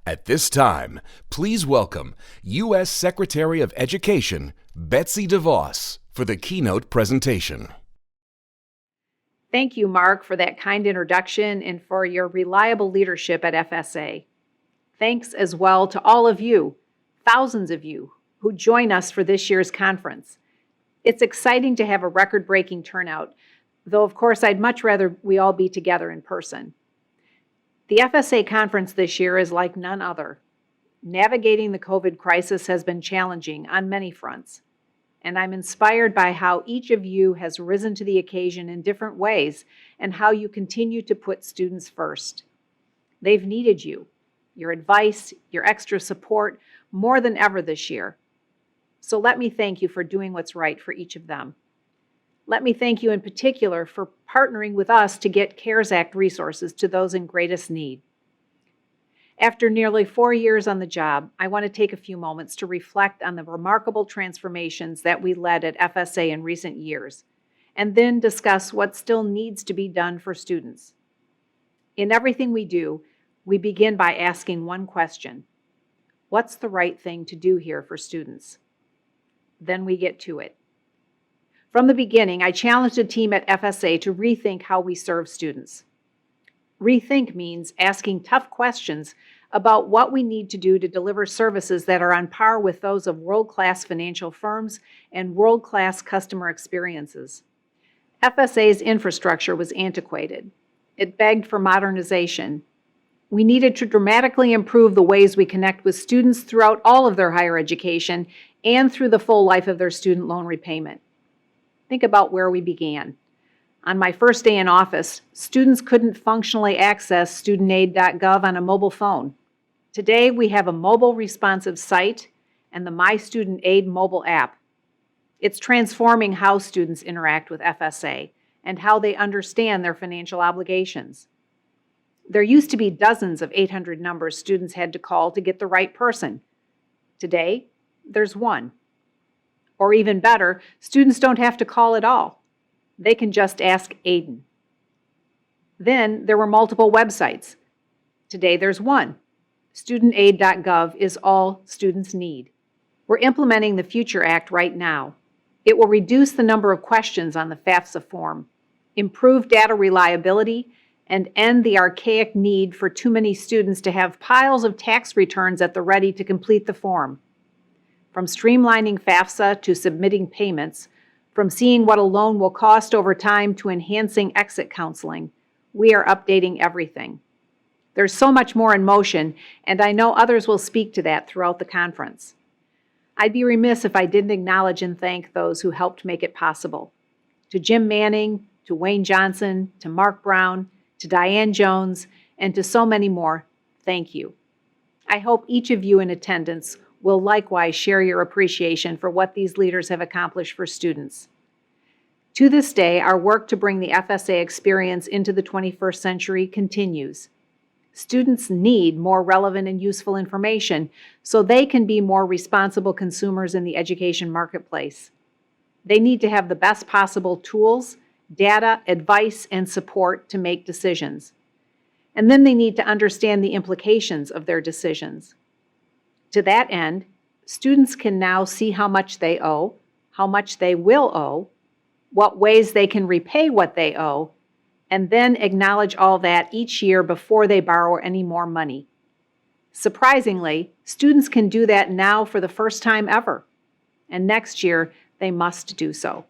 At this time, please welcome U.S. Secretary of Education, Betsy DeVos, for the keynote presentation. Thank you, Mark, for that kind introduction and for your reliable leadership at FSA. Thanks as well to all of you, thousands of you, who join us for this year's conference. It's exciting to have a record-breaking turnout, though of course I'd much rather we all be together in person. The FSA conference this year is like none other. Navigating the COVID crisis has been challenging on many fronts, and I'm inspired by how each of you has risen to the occasion in different ways and how you continue to put students first. They've needed you, your advice, your extra support more than ever this year. So let me thank you for doing what's right for each of them. Let me thank you in particular for partnering with us to get CARES Act resources to those in greatest need. After nearly 4 years on the job, I want to take a few moments to reflect on the remarkable transformations that we led at FSA in recent years, and then discuss what still needs to be done for students. In everything we do, we begin by asking one question: what's the right thing to do here for students? Then we get to it. From the beginning, I challenged a team at FSA to rethink how we serve students. Rethink means asking tough questions about what we need to do to deliver services that are on par with those of world-class financial firms and world-class customer experiences. FSA's infrastructure was antiquated. It begged for modernization. We needed to dramatically improve the ways we connect with students throughout all of their higher education and through the full life of their student loan repayment. Think about where we began. On my first day in office, students couldn't functionally access studentaid.gov on a mobile phone. Today, we have a mobile responsive site and the My Student Aid mobile app. It's transforming how students interact with FSA and how they understand their financial obligations. There used to be dozens of 800 numbers students had to call to get the right person. Today, there's one. Or even better, students don't have to call at all. They can just ask Aiden. Then there were multiple websites. Today there's one. Studentaid.gov is all students need. We're implementing the Future Act right now. It will reduce the number of questions on the FAFSA form, improve data reliability, and end the archaic need for too many students to have piles of tax returns at the ready to complete the form. From streamlining FAFSA to submitting payments, from seeing what a loan will cost over time to enhancing exit counseling, we are updating everything. There's so much more in motion, and I know others will speak to that throughout the conference. I'd be remiss if I didn't acknowledge and thank those who helped make it possible. To Jim Manning, to Wayne Johnson, to Mark Brown, to Diane Jones, and to so many more, thank you. I hope each of you in attendance will likewise share your appreciation for what these leaders have accomplished for students. To this day, our work to bring the FSA experience into the 21st century continues. Students need more relevant and useful information so they can be more responsible consumers in the education marketplace. They need to have the best possible tools, data, advice, and support to make decisions. And then they need to understand the implications of their decisions. To that end, students can now see how much they owe, how much they will owe, what ways they can repay what they owe, and then acknowledge all that each year before they borrow any more money. Surprisingly, students can do that now for the first time ever, and next year they must do so.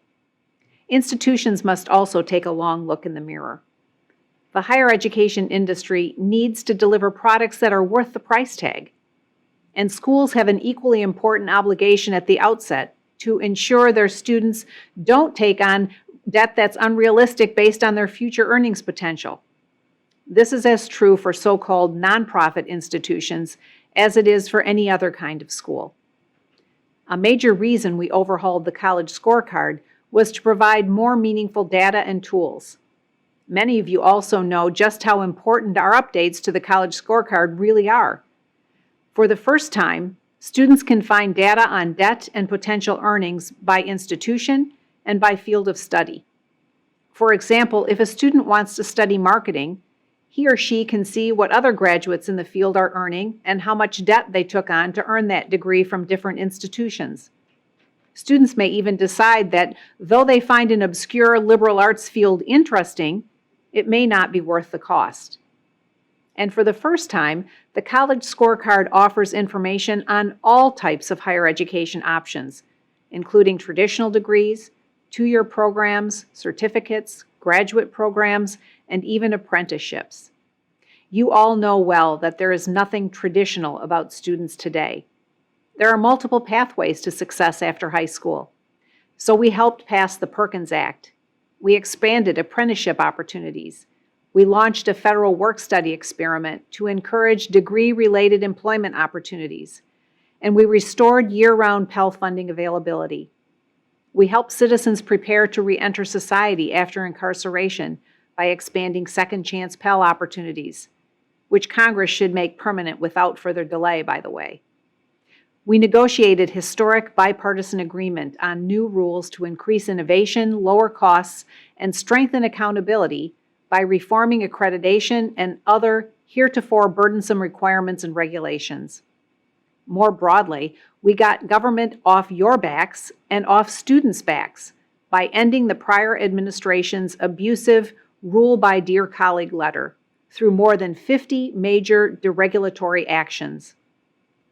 Institutions must also take a long look in the mirror. The higher education industry needs to deliver products that are worth the price tag. And schools have an equally important obligation at the outset to ensure their students don't take on debt that's unrealistic based on their future earnings potential. This is as true for so-called nonprofit institutions as it is for any other kind of school. A major reason we overhauled the college scorecard was to provide more meaningful data and tools. Many of you also know just how important our updates to the college scorecard really are. For the first time, students can find data on debt and potential earnings by institution and by field of study. For example, if a student wants to study marketing, He or she can see what other graduates in the field are earning and how much debt they took on to earn that degree from different institutions. Students may even decide that though they find an obscure liberal arts field interesting, it may not be worth the cost. And for the first time, the College Scorecard offers information on all types of higher education options, including traditional degrees, two-year programs, certificates, graduate programs, and even apprenticeships. You all know well that there is nothing traditional about students today. There are multiple pathways to success after high school. So we helped pass the Perkins Act. We expanded apprenticeship opportunities. We launched a federal work-study experiment to encourage degree-related employment opportunities. And we restored year-round Pell funding availability. We help citizens prepare to re-enter society after incarceration by expanding second chance Pell opportunities, which Congress should make permanent without further delay, by the way. We negotiated historic bipartisan agreement on new rules to increase innovation, lower costs, and strengthen accountability by reforming accreditation and other heretofore burdensome requirements and regulations. More broadly, we got government off your backs and off students' backs by ending the prior administration's abusive rule by dear colleague letter through more than 50 major deregulatory actions.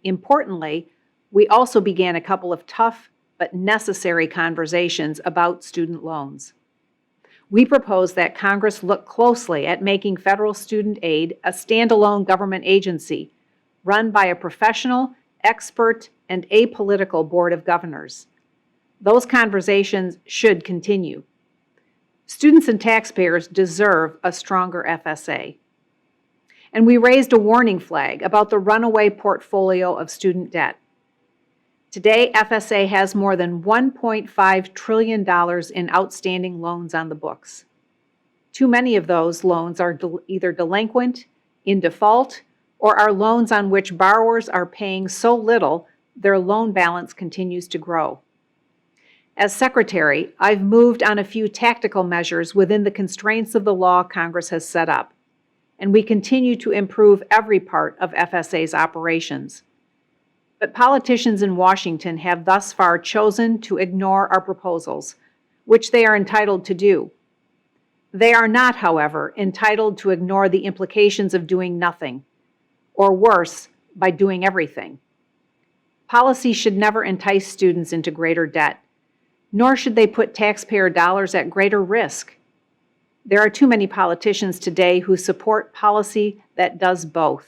Importantly, we also began a couple of tough but necessary conversations about student loans. We propose that Congress look closely at making federal student aid a standalone government agency run by a professional, expert, and apolitical board of governors. Those conversations should continue. Students and taxpayers deserve a stronger FSA. And we raised a warning flag about the runaway portfolio of student debt. Today, FSA has more than $1.5 trillion in outstanding loans on the books. Too many of those loans are either delinquent, in default, or are loans on which borrowers are paying so little their loan balance continues to grow. As Secretary, I've moved on a few tactical measures within the constraints of the law Congress has set up, and we continue to improve every part of FSA's operations. But politicians in Washington have thus far chosen to ignore our proposals, which they are entitled to do. They are not, however, entitled to ignore the implications of doing nothing, or worse, by doing everything. Policy should never entice students into greater debt, nor should they put taxpayer dollars at greater risk. There are too many politicians today who support policy that does both.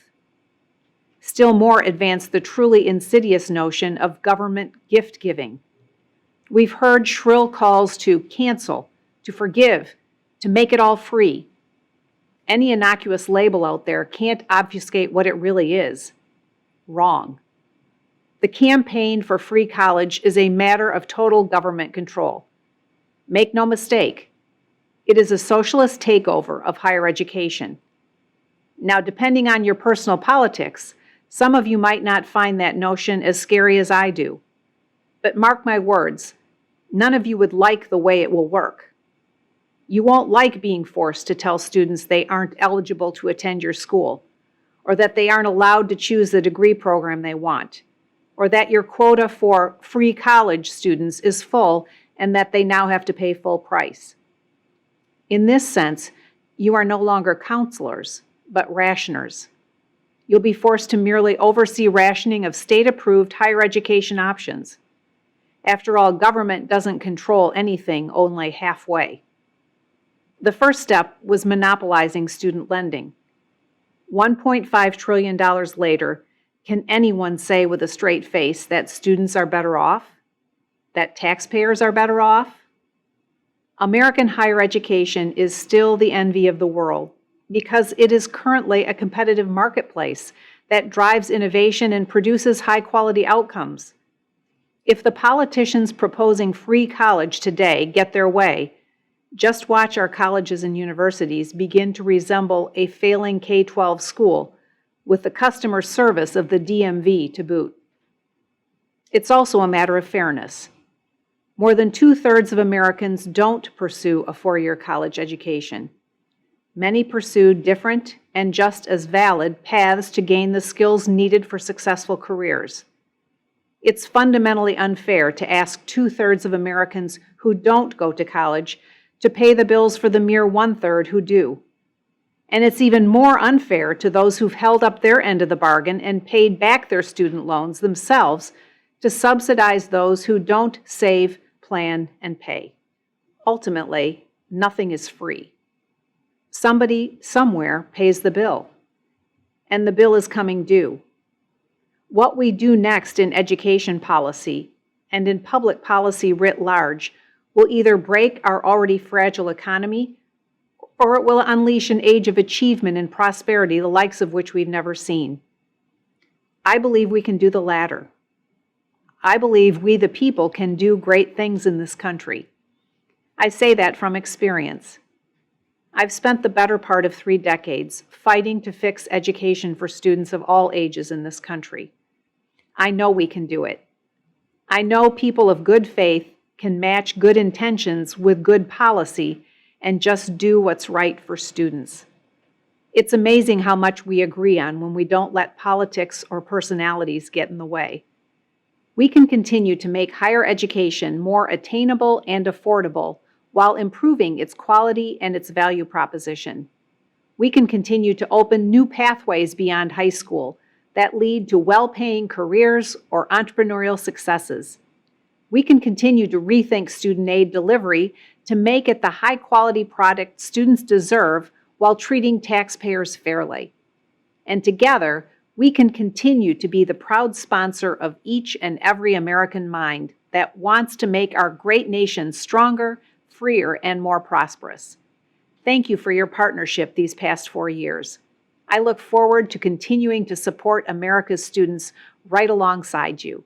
Still more advance the truly insidious notion of government gift-giving. We've heard shrill calls to cancel, to forgive, to make it all free. Any innocuous label out there can't obfuscate what it really is. Wrong. The campaign for free college is a matter of total government control. Make no mistake, it is a socialist takeover of higher education. Now, depending on your personal politics, some of you might not find that notion as scary as I do. But mark my words, none of you would like the way it will work. You won't like being forced to tell students they aren't eligible to attend your school, or that they aren't allowed to choose the degree program they want, or that your quota for free college students is full and that they now have to pay full price. In this sense, you are no longer counselors, but rationers. You'll be forced to merely oversee rationing of state-approved higher education options. After all, government doesn't control anything only halfway. The first step was monopolizing student lending. $1.5 trillion later, can anyone say with a straight face that students are better off? That taxpayers are better off? American higher education is still the envy of the world, because it is currently a competitive marketplace that drives innovation and produces high-quality outcomes. If the politicians proposing free college today get their way, just watch our colleges and universities begin to resemble a failing K-12 school with the customer service of the DMV to boot. It's also a matter of fairness. More than 2/3 of Americans don't pursue a four-year college education. Many pursued different and just as valid paths to gain the skills needed for successful careers. It's fundamentally unfair to ask 2/3 of Americans who don't go to college to pay the bills for the mere 1/3 who do. And it's even more unfair to those who've held up their end of the bargain and paid back their student loans themselves to subsidize those who don't save, plan, and pay. Ultimately, nothing is free. Somebody, somewhere, pays the bill, and the bill is coming due. What we do next in education policy and in public policy writ large will either break our already fragile economy or it will unleash an age of achievement and prosperity the likes of which we've never seen. I believe we can do the latter. I believe we the people can do great things in this country. I say that from experience. I've spent the better part of 3 decades fighting to fix education for students of all ages in this country. I know we can do it. I know people of good faith can match good intentions with good policy and just do what's right for students. It's amazing how much we agree on when we don't let politics or personalities get in the way. We can continue to make higher education more attainable and affordable while improving its quality and its value proposition. We can continue to open new pathways beyond high school that lead to well-paying careers or entrepreneurial successes. We can continue to rethink student aid delivery to make it the high-quality product students deserve while treating taxpayers fairly. And together, we can continue to be the proud sponsor of each and every American mind that wants to make our great nation stronger, freer, and more prosperous. Thank you for your partnership these past 4 years. I look forward to continuing to support America's students right alongside you.